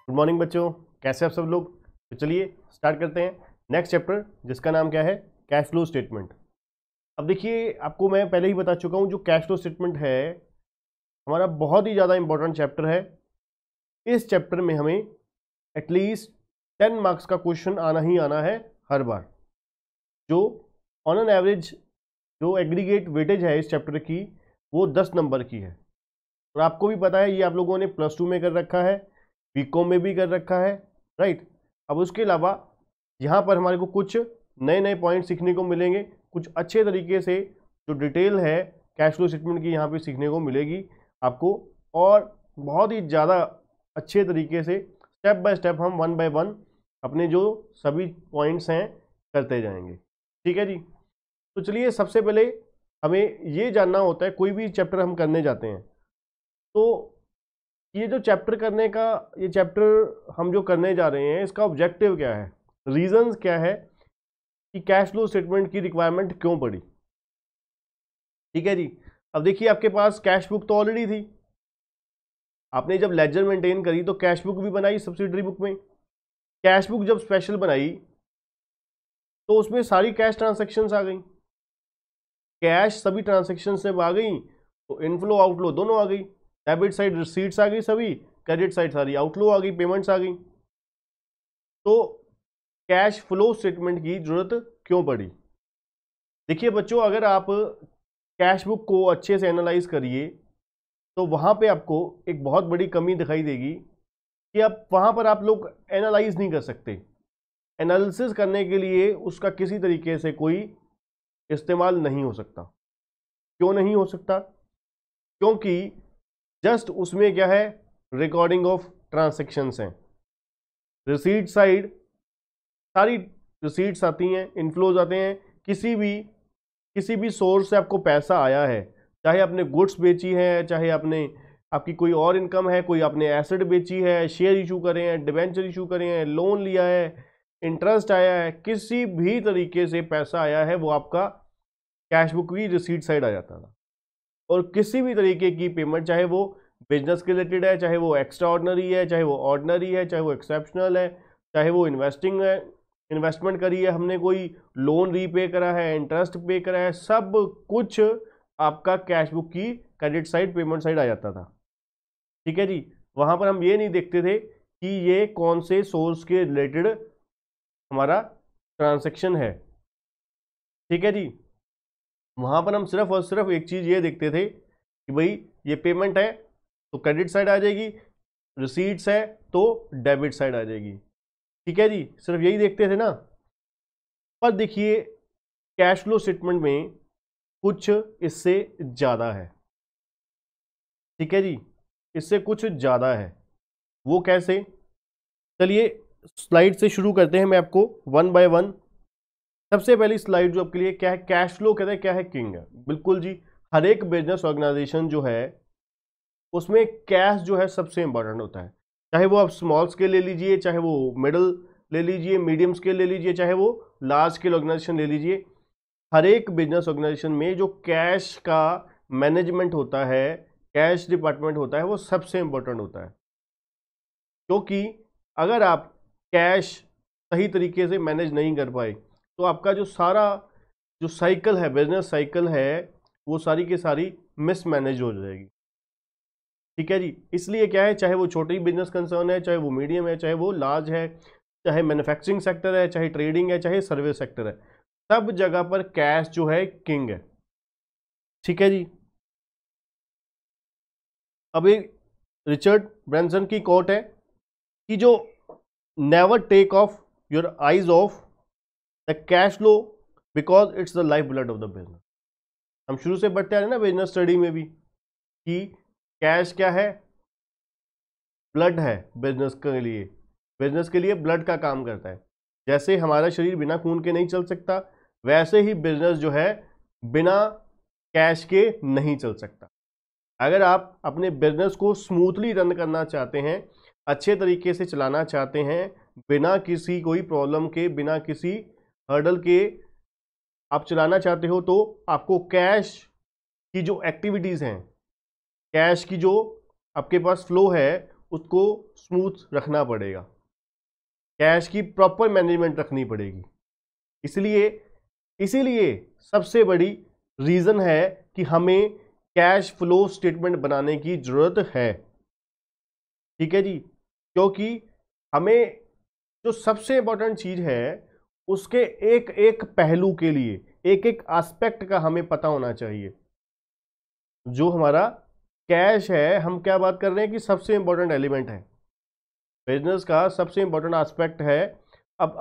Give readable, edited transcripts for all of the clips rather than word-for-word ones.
Good morning बच्चों, कैसे आप सब लोग। तो चलिए स्टार्ट करते हैं नेक्स्ट चैप्टर, जिसका नाम क्या है, कैश फ्लो स्टेटमेंट। अब देखिए, आपको मैं पहले ही बता चुका हूं, जो कैश फ्लो स्टेटमेंट है हमारा बहुत ही ज़्यादा इंपॉर्टेंट चैप्टर है। इस चैप्टर में हमें एटलीस्ट 10 मार्क्स का क्वेश्चन आना ही आना है हर बार। जो ऑन एन एवरेज जो एग्रीगेट वेटेज है इस चैप्टर की, वो 10 नंबर की है। और आपको भी पता है, ये आप लोगों ने +2 में कर रखा है, बीकॉम में भी कर रखा है, राइट। अब उसके अलावा यहाँ पर हमारे को कुछ नए नए पॉइंट सीखने को मिलेंगे, कुछ अच्छे तरीके से जो डिटेल है कैश फ्लो स्टेटमेंट की यहाँ पे सीखने को मिलेगी आपको। और बहुत ही ज़्यादा अच्छे तरीके से स्टेप बाय स्टेप हम 1 बाय 1 अपने जो सभी पॉइंट्स हैं करते जाएंगे, ठीक है जी। तो चलिए, सबसे पहले हमें ये जानना होता है, कोई भी चैप्टर हम करने जाते हैं तो ये जो चैप्टर करने का, ये चैप्टर हम जो करने जा रहे हैं, इसका ऑब्जेक्टिव क्या है, रीजंस क्या है कि कैश फ्लो स्टेटमेंट की रिक्वायरमेंट क्यों पड़ी, ठीक है जी। अब देखिए, आपके पास कैश बुक तो ऑलरेडी थी, आपने जब लेजर मेंटेन करी तो कैश बुक भी बनाई सब्सिडरी बुक में। कैश बुक जब स्पेशल बनाई तो उसमें सारी कैश ट्रांसैक्शंस आ गई, कैश सभी ट्रांसैक्शन से आ गई, तो इनफ्लो आउटफ्लो दोनों आ गई। डेबिट साइड रिसीट्स आ गई सभी, क्रेडिट साइड सारी आउटफ्लो आ गई, पेमेंट्स आ गई। तो कैश फ्लो स्टेटमेंट की जरूरत क्यों पड़ी। देखिए बच्चों, अगर आप कैश बुक को अच्छे से एनालाइज करिए तो वहां पे आपको एक बहुत बड़ी कमी दिखाई देगी कि अब वहां पर आप लोग एनालाइज नहीं कर सकते। एनालिसिस करने के लिए उसका किसी तरीके से कोई इस्तेमाल नहीं हो सकता। क्यों नहीं हो सकता? क्योंकि जस्ट उसमें क्या है, रिकॉर्डिंग ऑफ ट्रांसैक्शंस हैं। रिसीट साइड सारी रिसीट्स आती हैं, इनफ्लोज आते हैं, किसी भी सोर्स से आपको पैसा आया है, चाहे आपने गुड्स बेची है, चाहे आपने आपकी कोई और इनकम है, कोई आपने एसेट बेची है, शेयर इशू करे हैं, डिबेंचर इशू करे हैं, लोन लिया है, इंटरेस्ट आया है, किसी भी तरीके से पैसा आया है, वो आपका कैश बुक की रिसीट साइड आ जाता था। और किसी भी तरीके की पेमेंट, चाहे वो बिजनेस के रिलेटेड है, चाहे वो एक्स्ट्रा ऑर्डनरी है, चाहे वो ऑर्डनरी है, चाहे वो एक्सेप्शनल है, चाहे वो इन्वेस्टिंग है, इन्वेस्टमेंट करी है हमने, कोई लोन रीपे करा है, इंटरेस्ट पे करा है, सब कुछ आपका कैश बुक की क्रेडिट साइड पेमेंट साइड आ जाता था, ठीक है जी। वहां पर हम ये नहीं देखते थे कि ये कौन से सोर्स के रिलेटेड हमारा ट्रांसेक्शन है, ठीक है जी। वहां पर हम सिर्फ और सिर्फ एक चीज ये देखते थे कि भाई ये पेमेंट है तो क्रेडिट साइड आ जाएगी, रिसीट्स है तो डेबिट साइड आ जाएगी, ठीक है जी। सिर्फ यही देखते थे ना। पर देखिए, कैश फ्लो स्टेटमेंट में कुछ इससे ज्यादा है, ठीक है जी, इससे कुछ ज्यादा है। वो कैसे? चलिए स्लाइड से शुरू करते हैं, मैं आपको 1 बाय 1। सबसे पहली स्लाइड जो आपके लिए क्या है, कैश फ्लो कहते हैं क्या है, किंग है। बिल्कुल जी, हर एक बिजनेस ऑर्गेनाइजेशन जो है उसमें कैश जो है सबसे इंपॉर्टेंट होता है। चाहे वो आप स्मॉल स्केल ले लीजिए, चाहे वो मिडिल ले लीजिए, मीडियम स्केल ले लीजिए, चाहे वो लार्ज स्केल ऑर्गेनाइजेशन ले लीजिए, हर एक बिजनेस ऑर्गेनाइजेशन में जो कैश का मैनेजमेंट होता है, कैश डिपार्टमेंट होता है, वो सबसे इंपॉर्टेंट होता है। क्योंकि अगर आप कैश सही तरीके से मैनेज नहीं कर पाए तो आपका जो सारा जो साइकिल है, बिजनेस साइकिल है, वो सारी की सारी मिसमैनेज हो जाएगी, ठीक है जी। इसलिए क्या है, चाहे वो छोटी बिजनेस कंसर्न है, चाहे वो मीडियम है, चाहे वो लार्ज है, चाहे मैन्युफैक्चरिंग सेक्टर है, चाहे ट्रेडिंग है, चाहे सर्विस सेक्टर है, सब जगह पर कैश जो है किंग है, ठीक है जी। अब एक रिचर्ड ब्रैंसन की कोट है कि जो never take off your eyes off the cash flow because it's the lifeblood of the business. हम शुरू से बढ़ते आ रहे हैं ना बिजनेस स्टडी में भी कि कैश क्या है, ब्लड है बिजनेस के लिए। बिजनेस के लिए ब्लड का काम करता है। जैसे हमारा शरीर बिना खून के नहीं चल सकता, वैसे ही बिजनेस जो है बिना कैश के नहीं चल सकता। अगर आप अपने बिजनेस को स्मूथली रन करना चाहते हैं, अच्छे तरीके से चलाना चाहते हैं, बिना किसी कोई प्रॉब्लम के, बिना किसी हर्डल के आप चलाना चाहते हो, तो आपको कैश की जो एक्टिविटीज़ हैं, कैश की जो आपके पास फ्लो है, उसको स्मूथ रखना पड़ेगा, कैश की प्रॉपर मैनेजमेंट रखनी पड़ेगी। इसीलिए सबसे बड़ी रीजन है कि हमें कैश फ्लो स्टेटमेंट बनाने की जरूरत है। ठीक है जी, क्योंकि हमें जो सबसे इंपॉर्टेंट चीज है उसके एक एक पहलू के लिए, एक एक एस्पेक्ट का हमें पता होना चाहिए। जो हमारा कैश है, हम क्या बात कर रहे हैं कि सबसे इंपॉर्टेंट एलिमेंट है, बिजनेस का सबसे इंपॉर्टेंट एस्पेक्ट है। अब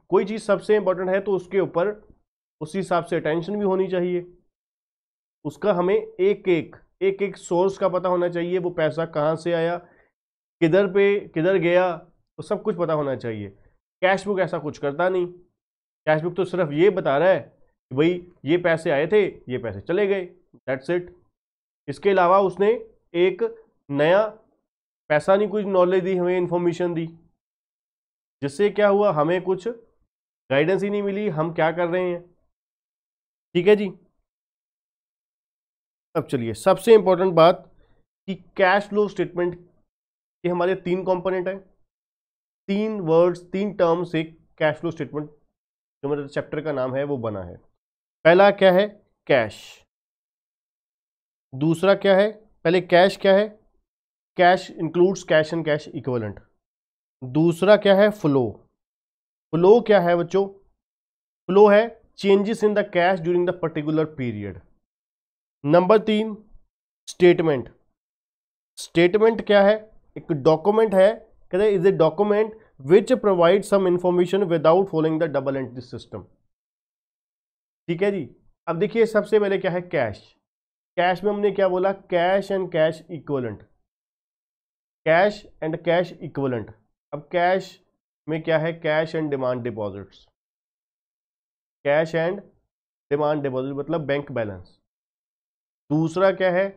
कोई चीज सबसे इंपॉर्टेंट है तो उसके ऊपर उस हिसाब से अटेंशन भी होनी चाहिए, उसका हमें एक एक सोर्स का पता होना चाहिए, वो पैसा कहाँ से आया, किधर गया, तो सब कुछ पता होना चाहिए। कैश बुक ऐसा कुछ करता नहीं, कैश बुक तो सिर्फ ये बता रहा है कि भाई ये पैसे आए थे, ये पैसे चले गए, दैट्स इट। इसके अलावा उसने एक नया पैसा नहीं, कुछ नॉलेज दी, हमें इंफॉर्मेशन दी, जिससे क्या हुआ, हमें कुछ गाइडेंस ही नहीं मिली हम क्या कर रहे हैं। ठीक है जी। अब चलिए सबसे इंपॉर्टेंट बात कि कैश फ्लो स्टेटमेंट के हमारे 3 कंपोनेंट हैं, 3 वर्ड्स, 3 टर्म से कैश फ्लो स्टेटमेंट जो मेरे चैप्टर का नाम है वो बना है। पहला क्या है, कैश। दूसरा क्या है, पहले कैश क्या है, cash includes cash and cash equivalent. दूसरा क्या है, फ्लो। फ्लो क्या है बच्चों, फ्लो है changes in the cash during the particular period. Number 3 statement. Statement क्या है, एक डॉक्यूमेंट है, कहते हैं is a document which provide some information without following the double entry system. ठीक है जी। अब देखिए सबसे पहले क्या है, कैश। कैश में हमने क्या बोला, cash and cash equivalent, cash and cash equivalent. अब कैश में क्या है, cash and demand deposits, cash and demand deposit मतलब बैंक बैलेंस। दूसरा क्या है,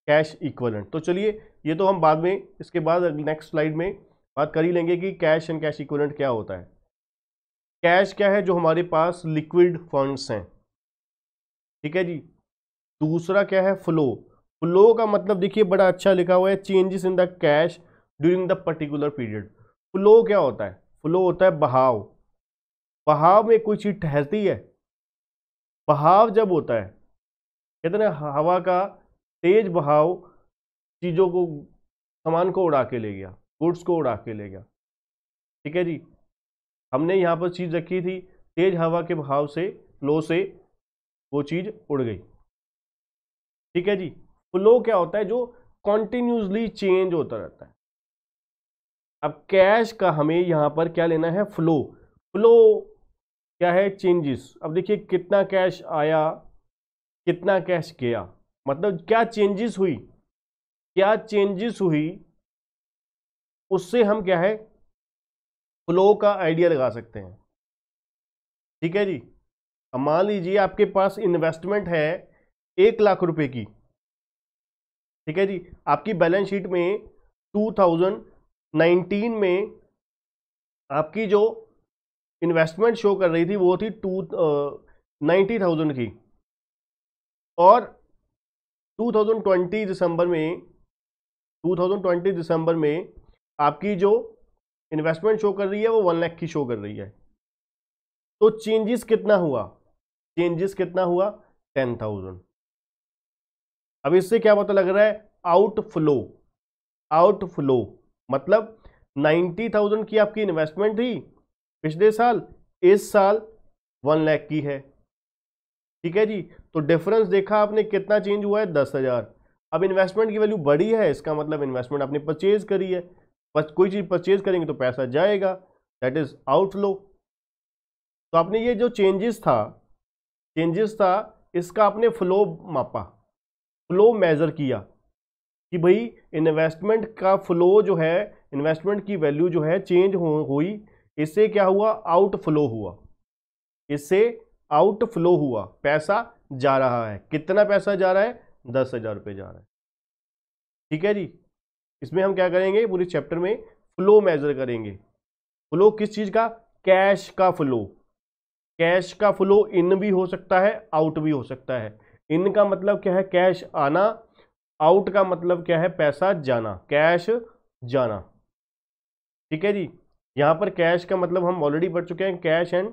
कैश इक्विवेलेंट। तो चलिए ये तो हम बाद में, इसके बाद नेक्स्ट स्लाइड में बात कर ही लेंगे कि कैश एंड कैश इक्विवेलेंट क्या होता है। कैश क्या है, जो हमारे पास लिक्विड फंड्स हैं। ठीक है जी। दूसरा क्या है, फ्लो। फ्लो का मतलब देखिए बड़ा अच्छा लिखा हुआ है, changes in the cash during the particular period. Flow क्या होता है, फ्लो होता है बहाव। बहाव में कोई चीज ठहरती है, बहाव जब होता है, कहते हैं ना हवा का तेज बहाव चीजों को, सामान को उड़ा के ले गया, गुड्स को उड़ा के ले गया। ठीक है जी। हमने यहाँ पर चीज रखी थी, तेज हवा के बहाव से, फ्लो से वो चीज उड़ गई। ठीक है जी। फ्लो क्या होता है, जो कॉन्टिन्यूसली चेंज होता रहता है। अब कैश का हमें यहां पर क्या लेना है, फ्लो। फ्लो क्या है, चेंजेस। अब देखिए कितना कैश आया, कितना कैश गया, मतलब क्या चेंजेस हुई, क्या चेंजेस हुई, उससे हम क्या है, फ्लो का आइडिया लगा सकते हैं। ठीक है जी। अब मान लीजिए आपके पास इन्वेस्टमेंट है 1,00,000 रुपए की। ठीक है जी। आपकी बैलेंस शीट में 2019 में आपकी जो इन्वेस्टमेंट शो कर रही थी वो थी 90,000 की, और 2020 दिसंबर में आपकी जो इन्वेस्टमेंट शो कर रही है वो 1,00,000 की शो कर रही है। तो चेंजेस कितना हुआ, चेंजेस कितना हुआ, 10,000। अब इससे क्या पता लग रहा है, आउटफ्लो। आउटफ्लो मतलब 90,000 की आपकी इन्वेस्टमेंट थी पिछले साल, इस साल 1,00,000 की है। ठीक है जी। तो डिफरेंस देखा आपने कितना चेंज हुआ है, 10,000। अब इन्वेस्टमेंट की वैल्यू बढ़ी है, इसका मतलब इन्वेस्टमेंट आपने परचेज करी है, बस कोई चीज परचेज करेंगे तो पैसा जाएगा, दैट इज आउटफ्लो। तो आपने ये जो चेंजेस था इसका आपने फ्लो मापा, फ्लो मेजर किया कि भाई इन्वेस्टमेंट का फ्लो जो है, इन्वेस्टमेंट की वैल्यू जो है चेंज हुई, इससे क्या हुआ, आउटफ्लो हुआ, इससे आउटफ्लो हुआ, पैसा जा रहा है। कितना पैसा जा रहा है, 10,000 रुपये जा रहा है। ठीक है जी। इसमें हम क्या करेंगे, पूरे चैप्टर में फ्लो मेजर करेंगे। फ्लो किस चीज का, कैश का फ्लो। कैश का फ्लो इन भी हो सकता है, आउट भी हो सकता है। इन का मतलब क्या है, कैश आना, आउट का मतलब क्या है, पैसा जाना, कैश जाना। ठीक है जी, यहाँ पर कैश का मतलब हम ऑलरेडी पढ़ चुके हैं, कैश एंड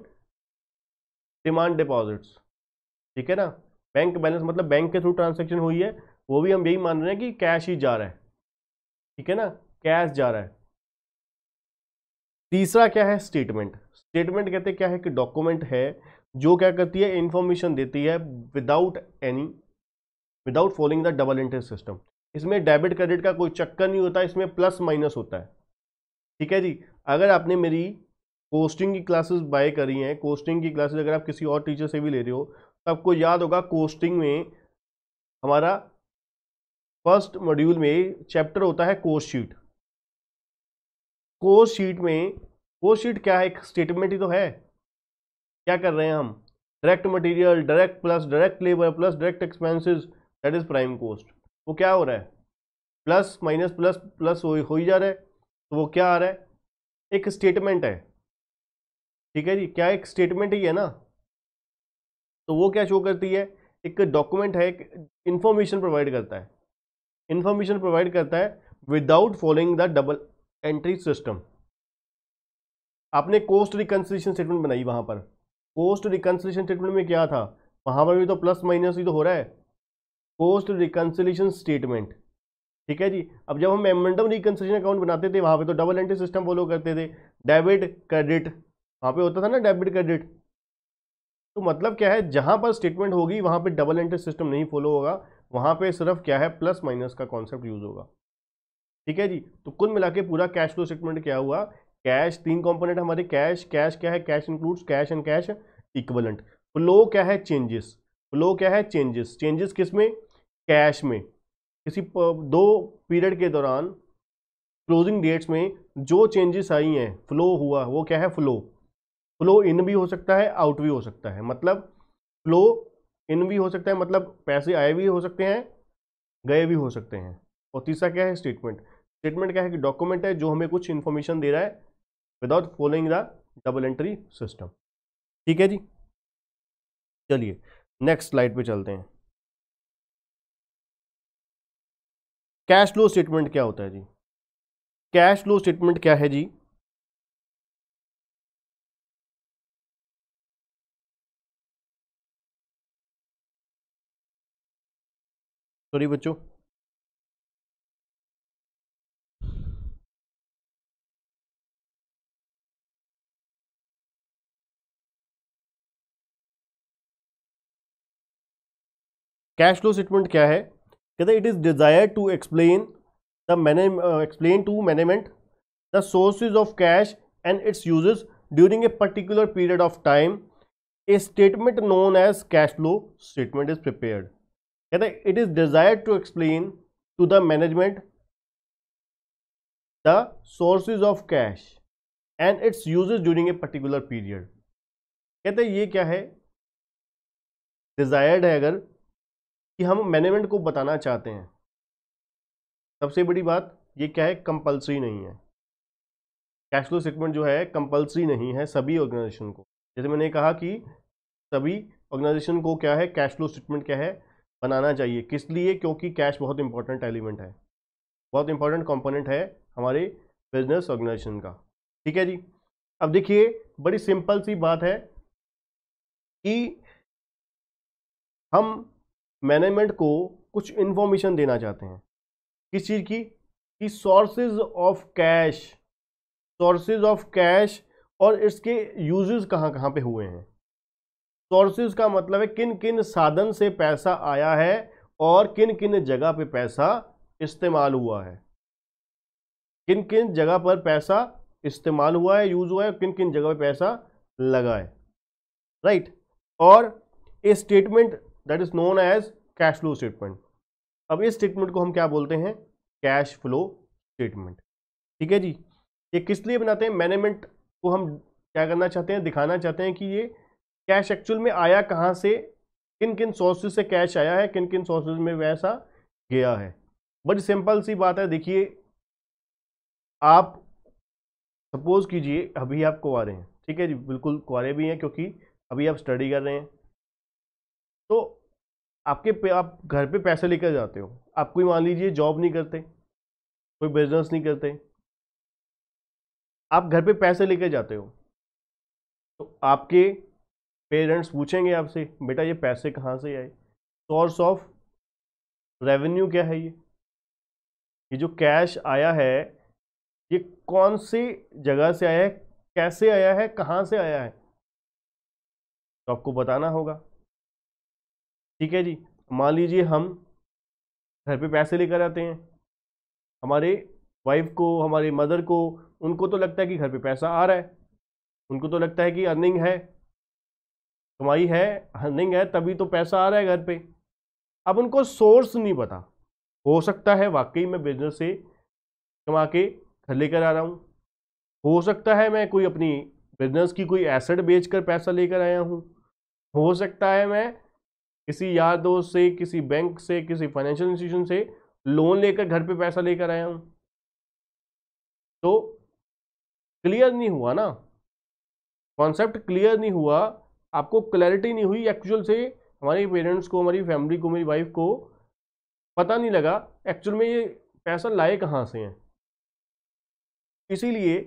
डिमांड डिपॉजिट्स। ठीक है ना, बैंक बैलेंस मतलब बैंक के थ्रू ट्रांजैक्शन हुई है, वो भी हम यही मान रहे हैं कि कैश ही जा रहा है। ठीक है ना, कैश जा रहा है। तीसरा क्या है, स्टेटमेंट। स्टेटमेंट कहते हैं क्या है कि डॉक्यूमेंट है जो क्या करती है, इंफॉर्मेशन देती है without following the double entry system. इसमें डेबिट क्रेडिट का कोई चक्कर नहीं होता, इसमें प्लस माइनस होता है। ठीक है जी, अगर आपने मेरी कोस्टिंग की क्लासेस बाय करी हैं, कोस्टिंग की क्लासेस अगर आप किसी और टीचर से भी ले रहे हो तो आपको याद होगा, कोस्टिंग में हमारा फर्स्ट मॉड्यूल में चैप्टर होता है कोस्ट शीट। कोस्ट शीट में, कोस्ट शीट क्या है, एक स्टेटमेंट ही तो है। क्या कर रहे हैं हम, direct material, direct plus direct labour plus direct expenses, that is prime cost. वो क्या हो रहा है, प्लस माइनस प्लस प्लस हो ही जा रहा है, तो वो क्या आ रहा है, एक स्टेटमेंट है। ठीक है जी, क्या एक स्टेटमेंट ही है ना, तो वो क्या शो करती है, एक डॉक्यूमेंट है, इंफॉर्मेशन प्रोवाइड करता है, इंफॉर्मेशन प्रोवाइड करता है without following the double entry system. आपने कोस्ट रिकंसिलिएशन स्टेटमेंट बनाई, वहां पर कोस्ट रिकंसिलिएशन स्टेटमेंट में क्या था, वहां पर भी तो प्लस माइनस ही तो हो रहा है, कोस्ट रिकंसिलिएशन स्टेटमेंट। ठीक है जी, अब जब हम मेमोरेंडम रिकंसिलिएशन अकाउंट बनाते थे वहां पे तो डबल एंट्री सिस्टम फॉलो करते थे, डेबिट क्रेडिट, वहां पे होता था ना डेबिट क्रेडिट। तो मतलब क्या है, जहां पर स्टेटमेंट होगी वहां पे डबल एंट्री सिस्टम नहीं फॉलो होगा, वहां पे सिर्फ क्या है, प्लस माइनस का कॉन्सेप्ट यूज होगा। ठीक है जी, तो कुल मिला के पूरा कैश फ्लो स्टेटमेंट क्या हुआ, कैश, तीन कंपोनेंट हमारे, कैश, कैश क्या है, cash includes cash and cash equivalent. Flow क्या है, चेंजेस, फ्लो क्या है, चेंजेस, चेंजेस किसमें, कैश में, किसी दो पीरियड के दौरान क्लोजिंग डेट्स में जो चेंजेस आई हैं, फ्लो हुआ, वो क्या है, फ्लो। फ्लो इन भी हो सकता है, आउट भी हो सकता है, मतलब फ्लो इन भी हो सकता है, मतलब पैसे आए भी हो सकते हैं, गए भी हो सकते हैं। और तीसरा क्या है, स्टेटमेंट। स्टेटमेंट क्या है कि डॉक्यूमेंट है जो हमें कुछ इंफॉर्मेशन दे रहा है without following the double entry system. ठीक है जी, चलिए नेक्स्ट स्लाइड पे चलते हैं। कैश फ्लो स्टेटमेंट क्या होता है जी, कैश फ्लो स्टेटमेंट क्या है जी, सॉरी बच्चों, कैश फ्लो स्टेटमेंट क्या है, कहते हैं it is desire to explain explain to management the sources of cash and its uses during a particular period of time. A statement known as cash flow statement is prepared. कहते हैं it is desired to explain to the management the sources of cash and its uses during a particular period. कहते हैं ये क्या है, desired है अगर, कि हम मैनेजमेंट को बताना चाहते हैं। सबसे बड़ी बात ये क्या है, कंपल्सरी नहीं है, कैश फ्लो स्टेटमेंट जो है कंपल्सरी नहीं है सभी ऑर्गेनाइजेशन को। जैसे मैंने कहा कि सभी ऑर्गेनाइजेशन को क्या है, कैश फ्लो स्टेटमेंट क्या है, बनाना चाहिए। किस लिए, क्योंकि कैश बहुत इंपॉर्टेंट एलिमेंट है, बहुत इंपॉर्टेंट कंपोनेंट है हमारे बिजनेस ऑर्गेनाइजेशन का। ठीक है जी, अब देखिए बड़ी सिंपल सी बात है कि हम मैनेजमेंट को कुछ इंफॉर्मेशन देना चाहते हैं, किस चीज़ की, कि sources of cash, sources of cash और इसके यूजेस कहाँ कहाँ पे हुए हैं। सोर्सेज का मतलब है किन किन साधन से पैसा आया है और किन किन जगह पे पैसा इस्तेमाल हुआ है, किन किन जगह पर पैसा इस्तेमाल हुआ है, यूज हुआ है, किन किन जगह पे पैसा लगा है, राइट। और a statement that is known as cash flow statement. अब इस स्टेटमेंट को हम क्या बोलते हैं, कैश फ्लो स्टेटमेंट। ठीक है जी, ये किस लिए बनाते हैं, मैनेजमेंट को हम क्या करना चाहते हैं, दिखाना चाहते हैं कि ये कैश एक्चुअल में आया कहाँ से, किन किन सोर्सेज से कैश आया है, किन किन सोर्सेज में वैसा गया है। बड़ी सिंपल सी बात है, देखिए आप सपोज कीजिए अभी आप कुंवारे हैं, ठीक है जी, बिल्कुल कुंवारे भी हैं क्योंकि अभी आप स्टडी कर रहे हैं, तो आप घर पे पैसे लेकर जाते हो, आप कोई मान लीजिए जॉब नहीं करते, कोई बिजनेस नहीं करते, आप घर पे पैसे लेके जाते हो तो आपके पेरेंट्स पूछेंगे आपसे, बेटा ये पैसे कहाँ से आए, सोर्स ऑफ रेवेन्यू क्या है, ये जो कैश आया है ये कौन सी जगह से आया है, कैसे आया है, कहाँ से आया है, तो आपको बताना होगा। ठीक है जी। मान लीजिए हम घर पे पैसे लेकर आते हैं, हमारे वाइफ को, हमारी मदर को, उनको तो लगता है कि घर पे पैसा आ रहा है, उनको तो लगता है कि अर्निंग है, कमाई है, अर्निंग है, तभी तो पैसा आ रहा है घर पे। अब उनको सोर्स नहीं पता, हो सकता है वाकई मैं बिजनेस से कमा के घर लेकर आ रहा हूँ, हो सकता है मैं कोई अपनी बिजनेस की कोई एसेट बेचकर पैसा लेकर आया हूँ, हो सकता है मैं किसी यार दोस्त से, किसी बैंक से, किसी फाइनेंशियल इंस्टीट्यूशन से लोन लेकर घर पे पैसा लेकर आया हूँ। तो क्लियर नहीं हुआ ना, कॉन्सेप्ट क्लियर नहीं हुआ, आपको क्लैरिटी नहीं हुई एक्चुअल से, हमारे पेरेंट्स को, हमारी फैमिली को, मेरी वाइफ को पता नहीं लगा एक्चुअल में ये पैसा लाए कहाँ से हैं। इसीलिए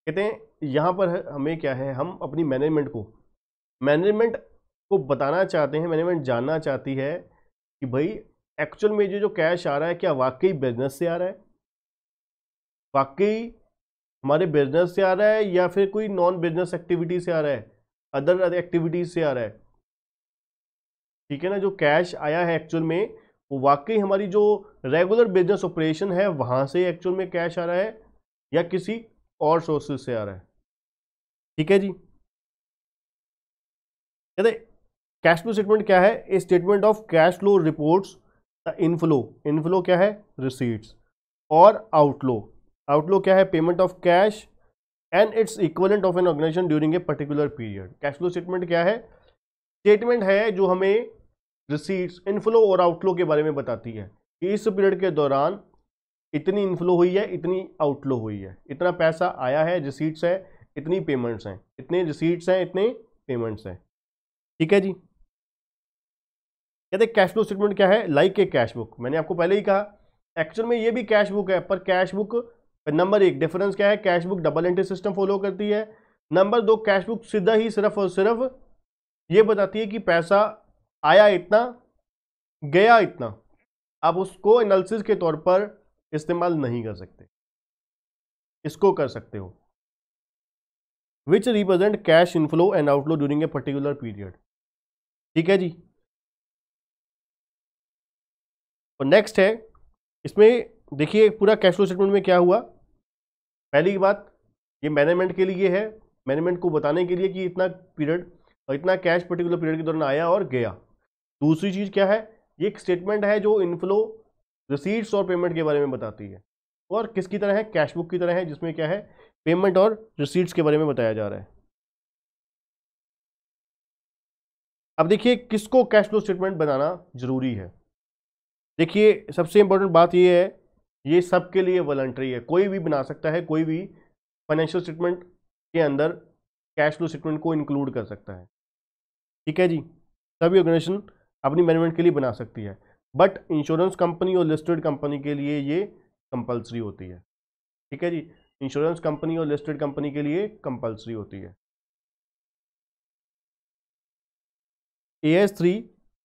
कहते हैं यहाँ पर हमें क्या है, हम अपनी मैनेजमेंट को बताना चाहते हैं, मैनेजमेंट जानना चाहती है कि भाई एक्चुअल में जो कैश आ रहा है क्या वाकई बिजनेस से आ रहा है, वाकई हमारे बिजनेस से आ रहा है, या फिर कोई नॉन बिजनेस एक्टिविटी से आ रहा है, अदर एक्टिविटीज से आ रहा है। ठीक है ना, जो कैश आया है एक्चुअल में वो वाकई हमारी जो रेगुलर बिजनेस ऑपरेशन है वहां से एक्चुअल में कैश आ रहा है, या किसी और सोर्सेज से आ रहा है। ठीक है जी। कहते कैश फ्लो स्टेटमेंट क्या है, a statement of cash flow reports the inflow, inflow क्या है, रिसीट्स, और आउटफ्लो क्या है, payment of cash and its equivalent of an organisation during a particular period. Cash flow statement क्या है, स्टेटमेंट है जो हमें रिसीट्स, इनफ्लो और आउटफ्लो के बारे में बताती है कि इस पीरियड के दौरान इतनी इनफ्लो हुई है, इतनी आउटफ्लो हुई है, इतना पैसा आया है, रिसीट्स है, इतनी पेमेंट्स हैं, इतने रिसीट्स हैं, इतने पेमेंट्स हैं। ठीक है जी। कहते कैश फ्लो स्टेटमेंट क्या है, लाइक ए कैश बुक, मैंने आपको पहले ही कहा एक्चुअल में ये भी कैश बुक है, पर कैश बुक नंबर एक डिफरेंस क्या है, cash book double entry system follow करती है। नंबर दो, कैश बुक सीधा ही सिर्फ और सिर्फ ये बताती है कि पैसा आया इतना, गया इतना, आप उसको एनालिसिस के तौर पर इस्तेमाल नहीं कर सकते, इसको कर सकते हो, which represent cash inflow and outflow during a particular period. ठीक है जी। और नेक्स्ट है, इसमें देखिए पूरा कैश फ्लो स्टेटमेंट में क्या हुआ। पहली बात ये मैनेजमेंट के लिए है, मैनेजमेंट को बताने के लिए कि इतना पीरियड और इतना कैश पर्टिकुलर पीरियड के दौरान आया और गया। दूसरी चीज़ क्या है, ये एक स्टेटमेंट है जो इनफ्लो, रिसीट्स और पेमेंट के बारे में बताती है, और किसकी तरह है, कैश बुक की तरह है, जिसमें क्या है, पेमेंट और रिसीट्स के बारे में बताया जा रहा है। अब देखिए किसको कैश फ्लो स्टेटमेंट बनाना जरूरी है। देखिए सबसे इंपॉर्टेंट बात यह है, ये सबके लिए वॉलंटरी है, कोई भी बना सकता है, कोई भी फाइनेंशियल स्टेटमेंट के अंदर कैश फ्लो स्टेटमेंट को इंक्लूड कर सकता है। ठीक है जी, सभी ऑर्गेनाइजेशन अपनी मैनेजमेंट के लिए बना सकती है, बट इंश्योरेंस कंपनी और लिस्टेड कंपनी के लिए ये कंपलसरी होती है। ठीक है जी, इंश्योरेंस कंपनी और लिस्टेड कंपनी के लिए कंपलसरी होती है। AS3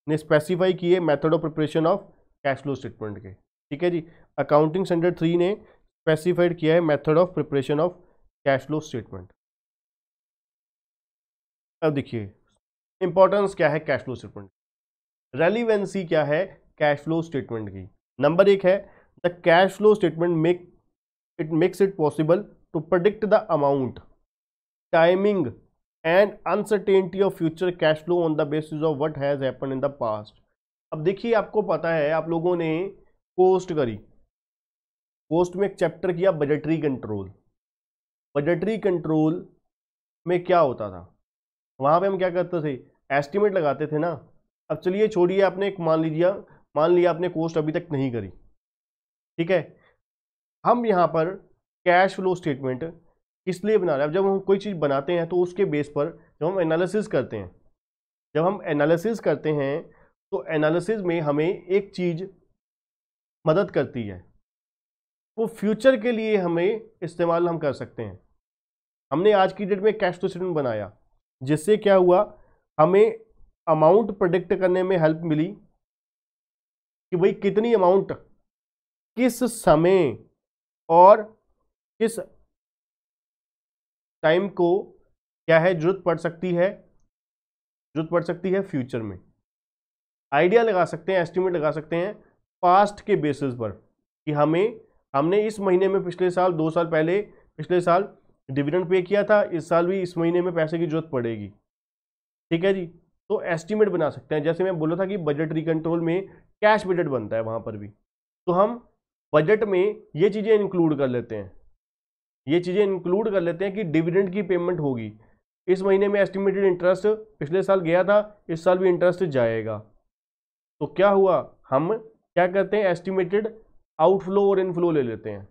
ने स्पेसिफाई किए method of preparation of cash flow statement के। ठीक है जी, अकाउंटिंग स्टैंडर्ड 3 ने स्पेसिफाइड किया है method of preparation of cash flow statement. अब देखिए इंपॉर्टेंस क्या है कैश फ्लो स्टेटमेंट, रेलिवेंसी क्या है कैश फ्लो स्टेटमेंट की। नंबर एक है, the cash flow statement makes it possible to predict the amount, timing and uncertainty of future cash flow on the basis of what has happened in the past. अब देखिए आपको पता है, आप लोगों ने कोस्ट करी, कोस्ट में एक चैप्टर किया बजटरी कंट्रोल। बजटरी कंट्रोल में क्या होता था, वहां पे हम क्या करते थे, एस्टिमेट लगाते थे ना। अब चलिए छोड़िए, आपने एक मान लिया आपने कोस्ट अभी तक नहीं करी, ठीक है, हम यहाँ पर कैश फ्लो स्टेटमेंट किस लिए बना रहे हैं। जब हम कोई चीज़ बनाते हैं तो उसके बेस पर जब हम एनालिसिस करते हैं तो एनालिसिस में हमें एक चीज़ मदद करती है, वो फ्यूचर के लिए हमें इस्तेमाल हम कर सकते हैं। हमने आज की डेट में कैश फ्लो स्टेटमेंट बनाया, जिससे क्या हुआ, हमें अमाउंट प्रेडिक्ट करने में हेल्प मिली कि भाई कितनी अमाउंट किस समय और किस टाइम को क्या है जरूरत पड़ सकती है फ्यूचर में। आइडिया लगा सकते हैं, एस्टिमेट लगा सकते हैं पास्ट के बेसिस पर कि हमने इस महीने में पिछले साल 2 साल पहले पिछले साल डिविडेंड पे किया था, इस साल भी इस महीने में पैसे की जरूरत पड़ेगी। ठीक है जी, तो एस्टिमेट बना सकते हैं। जैसे मैं बोला था कि बजटरी कंट्रोल में कैश बजट बनता है, वहां पर भी तो हम बजट में ये चीजें इंक्लूड कर लेते हैं, कि डिविडेंड की पेमेंट होगी इस महीने में, एस्टिमेटेड इंटरेस्ट पिछले साल गया था, इस साल भी इंटरेस्ट जाएगा। तो क्या हुआ, हम क्या करते हैं, एस्टिमेटेड आउटफ्लो और इनफ्लो ले लेते हैं,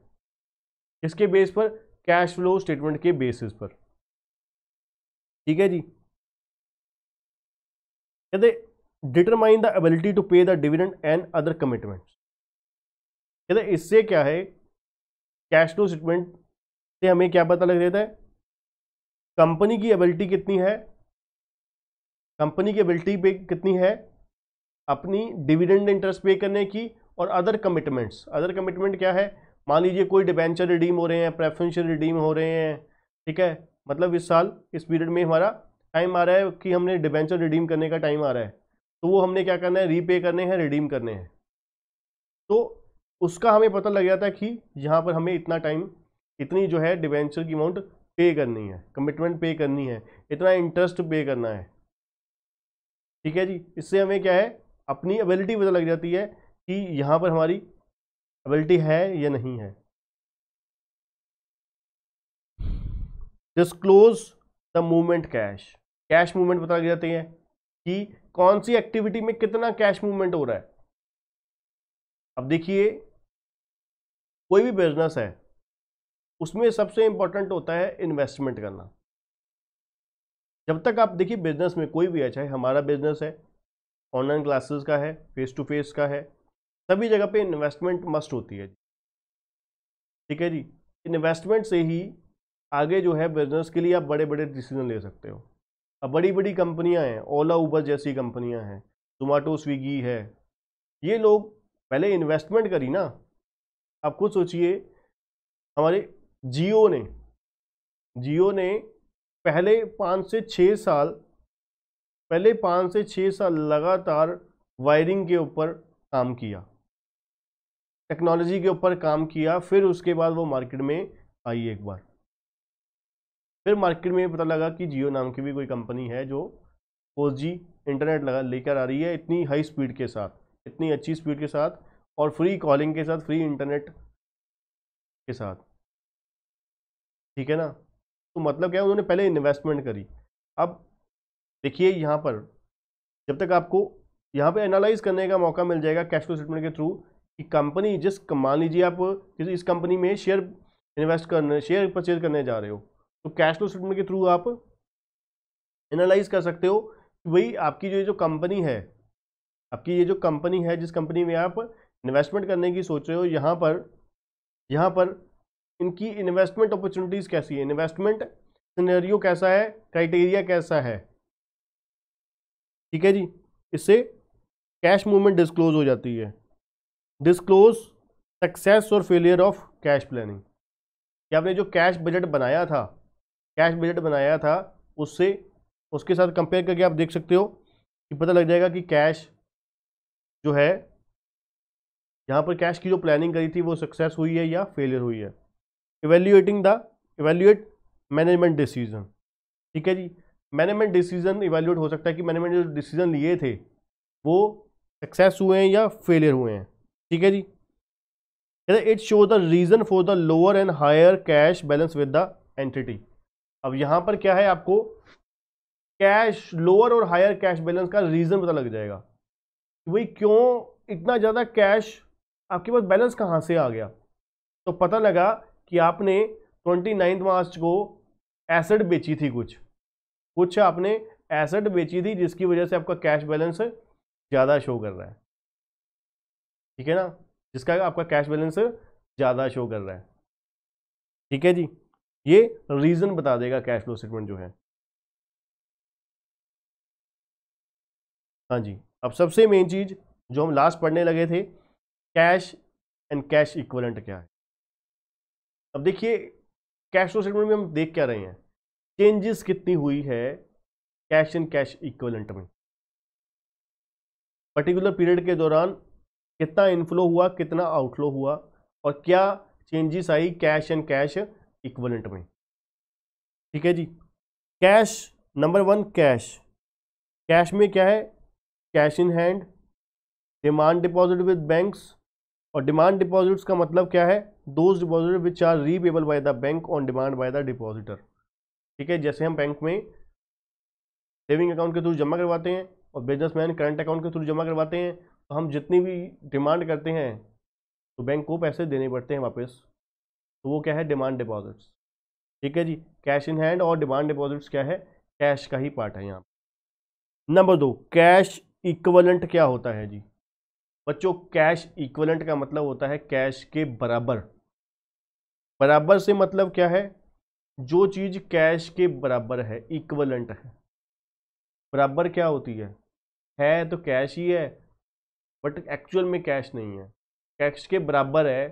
इसके बेस पर, कैश फ्लो स्टेटमेंट के बेसिस पर। ठीक है जी, कहते डिटरमाइन द एबिलिटी टू पे the dividend and other commitments. कहते इससे क्या है, कैश फ्लो स्टेटमेंट से हमें क्या पता लग जाता है, कंपनी की एबिलिटी कितनी है, अपनी डिविडेंड इंटरेस्ट पे करने की, और अदर कमिटमेंट क्या है, मान लीजिए कोई डिबेंचर रिडीम हो रहे हैं, प्रेफरेंशियल रिडीम हो रहे हैं। ठीक है, मतलब इस साल इस पीरियड में हमारा टाइम आ रहा है कि हमने डिबेंचर रिडीम करने का टाइम आ रहा है, तो वो हमने क्या करना है, रीपे करने हैं, रिडीम करने हैं। तो उसका हमें पता लग जाता है कि यहाँ पर हमें इतना टाइम, इतनी जो है डिबेंचर की अमाउंट पे करनी है, कमिटमेंट पे करनी है, इतना इंटरेस्ट पे करना है। ठीक है जी, इससे हमें क्या है, अपनी एबिलिटी पता लग जाती है कि यहाँ पर हमारी एबिलिटी है या नहीं है। Disclose the movement cash movement पता लग जाती है कि कौन सी एक्टिविटी में कितना कैश मूवमेंट हो रहा है। अब देखिए, कोई भी बिजनेस है उसमें सबसे इंपॉर्टेंट होता है इन्वेस्टमेंट करना। जब तक आप देखिए बिजनेस में कोई भी है, चाहे हमारा बिजनेस है, ऑनलाइन क्लासेस का है, फेस टू फेस का है, सभी जगह पे इन्वेस्टमेंट मस्ट होती है। ठीक है जी, इन्वेस्टमेंट से ही आगे जो है बिजनेस के लिए आप बड़े बड़े डिसीजन ले सकते हो। अब बड़ी बड़ी कंपनियां हैं, ओला उबर जैसी कंपनियां हैं, जोमेटो स्विगी है, ये लोग पहले इन्वेस्टमेंट करी ना। आप खुद सोचिए, हमारे जियो ने पहले 5 से 6 साल लगातार वायरिंग के ऊपर काम किया, टेक्नोलॉजी के ऊपर काम किया, फिर उसके बाद वो मार्केट में आई। एक बार फिर मार्केट में पता लगा कि जियो नाम की भी कोई कंपनी है जो 4G इंटरनेट लेकर आ रही है, इतनी हाई स्पीड के साथ, इतनी अच्छी स्पीड के साथ, और फ्री कॉलिंग के साथ, फ्री इंटरनेट के साथ। ठीक है ना, तो मतलब क्या है, उन्होंने पहले इन्वेस्टमेंट करी। अब देखिए यहाँ पर, जब तक आपको यहाँ पे एनालाइज करने का मौका मिल जाएगा कैश फ्लो स्टेटमेंट के थ्रू कि कंपनी मान लीजिए आप इस कंपनी में शेयर परचेज करने जा रहे हो, तो कैश फ्लो स्टेटमेंट के थ्रू आप एनालाइज कर सकते हो कि भाई आपकी जो कंपनी है, जिस कंपनी में आप इन्वेस्टमेंट करने की सोच रहे हो, यहाँ पर इनकी इन्वेस्टमेंट अपॉर्चुनिटीज कैसी है, इन्वेस्टमेंट सिनेरियो कैसा है, क्राइटेरिया कैसा है। ठीक है जी, इससे कैश मूवमेंट डिस्क्लोज हो जाती है। डिस्क्लोज सक्सेस और फेलियर ऑफ कैश प्लानिंग, कि आपने जो कैश बजट बनाया था उसके साथ कंपेयर करके आप देख सकते हो कि पता लग जाएगा कि कैश जो है, यहाँ पर कैश की जो प्लानिंग करी थी वो सक्सेस हुई है या फेलियर हुई है। Evaluate management decision. ठीक है जी, मैनेजमेंट डिसीजन इवैल्यूएट हो सकता है कि मैनेजमेंट जो डिसीजन लिए थे वो सक्सेस हुए हैं या फेलियर हुए हैं। ठीक है जी, it show the reason for the lower and higher cash balance with the entity. अब यहां पर क्या है, आपको कैश लोअर और हायर कैश बैलेंस का रीजन पता लग जाएगा कि भाई क्यों इतना ज्यादा कैश आपके पास बैलेंस कहां से आ गया। तो पता लगा कि आपने 29 मार्च को एसेट बेची थी, कुछ आपने एसेट बेची थी, जिसकी वजह से आपका कैश बैलेंस ज़्यादा शो कर रहा है। ठीक है ना, जिसका आपका कैश बैलेंस ज़्यादा शो कर रहा है। ठीक है जी, ये रीज़न बता देगा कैश फ्लो स्टेटमेंट जो है। हाँ जी, अब सबसे मेन चीज़ जो हम लास्ट पढ़ने लगे थे, कैश एंड कैश इक्विवेलेंट क्या है। अब देखिए कैश फ्लो स्टेटमेंट में हम देख क्या रहे हैं, चेंजेस कितनी हुई है कैश एंड कैश इक्विवेलेंट में, पर्टिकुलर पीरियड के दौरान कितना इनफ्लो हुआ, कितना आउटफ्लो हुआ, और क्या चेंजेस आई कैश एंड कैश इक्विवेलेंट में। ठीक है जी, कैश नंबर वन, कैश में क्या है, cash in hand, demand deposit with banks, और डिमांड डिपॉजिट्स का मतलब क्या है, those deposit which are repayable by the bank on demand by the depositor. ठीक है, जैसे हम बैंक में सेविंग अकाउंट के थ्रू जमा करवाते हैं और बिजनेसमैन करंट अकाउंट के थ्रू जमा करवाते हैं, तो हम जितनी भी डिमांड करते हैं तो बैंक को पैसे देने पड़ते हैं वापस, तो वो क्या है, डिमांड डिपॉजिट्स। ठीक है जी, कैश इन हैंड और डिमांड डिपॉजिट्स क्या है, कैश का ही पार्ट है यहाँ। नंबर दो, कैश इक्विवेलेंट क्या होता है जी बच्चों, कैश इक्विवेलेंट का मतलब होता है कैश के बराबर। बराबर से मतलब क्या है, जो चीज कैश के बराबर है, इक्विवेलेंट है। बराबर क्या होती है तो कैश ही है, बट एक्चुअल में कैश नहीं है, कैश के बराबर है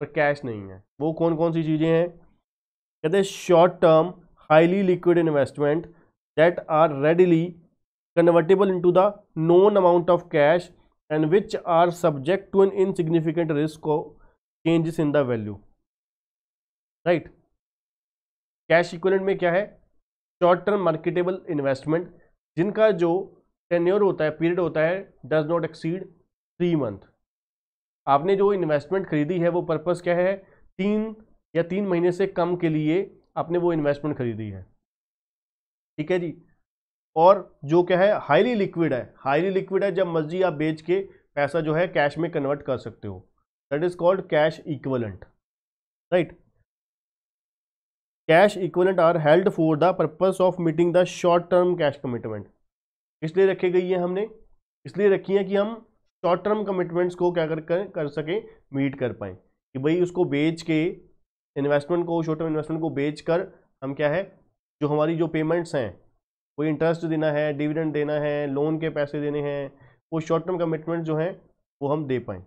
पर कैश नहीं है। वो कौन कौन सी चीजें हैं, कहते हैं short term highly liquid investment that are readily convertible into the known amount of cash and which are subject to an insignificant risk of changes in the value. Right, cash equivalent में क्या है, short term marketable investment जिनका जो tenure होता है, period होता है, does not exceed 3 month. आपने जो इन्वेस्टमेंट खरीदी है वो पर्पस क्या है, 3 महीने से कम के लिए आपने वो इन्वेस्टमेंट खरीदी है। ठीक है जी, और जो क्या है, हाईली लिक्विड है, हाईली लिक्विड है, जब मर्जी आप बेच के पैसा जो है कैश में कन्वर्ट कर सकते हो, that is called cash equivalent. Right, cash equivalent are held for the purpose of meeting the short term cash commitment. इसलिए रखी गई है, हमने इसलिए रखी है कि हम शॉर्ट टर्म कमिटमेंट्स को क्या कर सकें, मीट कर पाएँ, कि भाई उसको बेच के इन्वेस्टमेंट को, शॉर्ट टर्म इन्वेस्टमेंट को बेच कर हम क्या है, जो हमारी जो पेमेंट्स हैं, कोई इंटरेस्ट देना है, डिविडेंड देना है, लोन के पैसे देने हैं, वो शॉर्ट टर्म कमिटमेंट जो हैं वो हम दे पाएँ।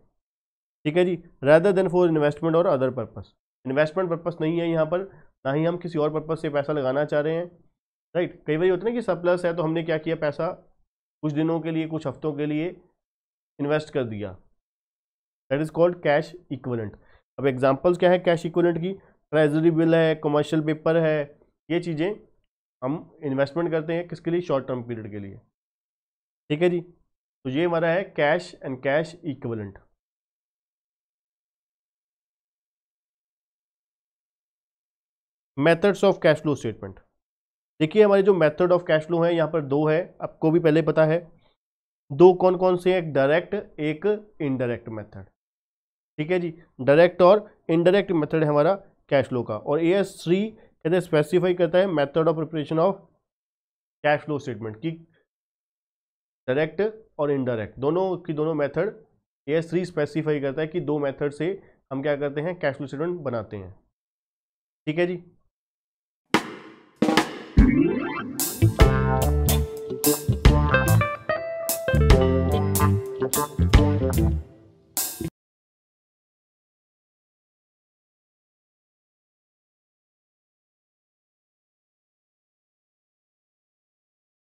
ठीक है जी, रैदर देन फॉर इन्वेस्टमेंट और अदर पर्पस। इन्वेस्टमेंट पर्पस नहीं है यहाँ पर, ना ही हम किसी और पर्पस से पैसा लगाना चाह रहे हैं। राइट, कई बार होता है ना कि सरप्लस है तो हमने क्या किया, पैसा कुछ दिनों के लिए, कुछ हफ्तों के लिए इन्वेस्ट कर दिया, that is called cash equivalent. अब एग्जांपल्स क्या है कैश इक्विवेलेंट की, ट्रेजरी बिल है, कमर्शियल पेपर है, ये चीज़ें हम इन्वेस्टमेंट करते हैं किसके लिए, शॉर्ट टर्म पीरियड के लिए। ठीक है जी, तो ये हमारा है cash and cash equivalent. Methods of cash flow statement, देखिए हमारे जो मेथड ऑफ कैश फ्लो है यहाँ पर 2 है, आपको भी पहले पता है। 2 कौन कौन से, एक डायरेक्ट, एक इनडायरेक्ट मेथड। ठीक है जी, डायरेक्ट और इनडायरेक्ट मेथड है हमारा कैश फ्लो का। और AS3 कहते हैं स्पेसिफाई करता है method of preparation of cash flow statement की, डायरेक्ट और इनडायरेक्ट दोनों की दोनों मेथड AS3 स्पेसिफाई करता है कि 2 मेथड से हम क्या करते हैं, कैश फ्लो स्टेटमेंट बनाते हैं। ठीक है जी।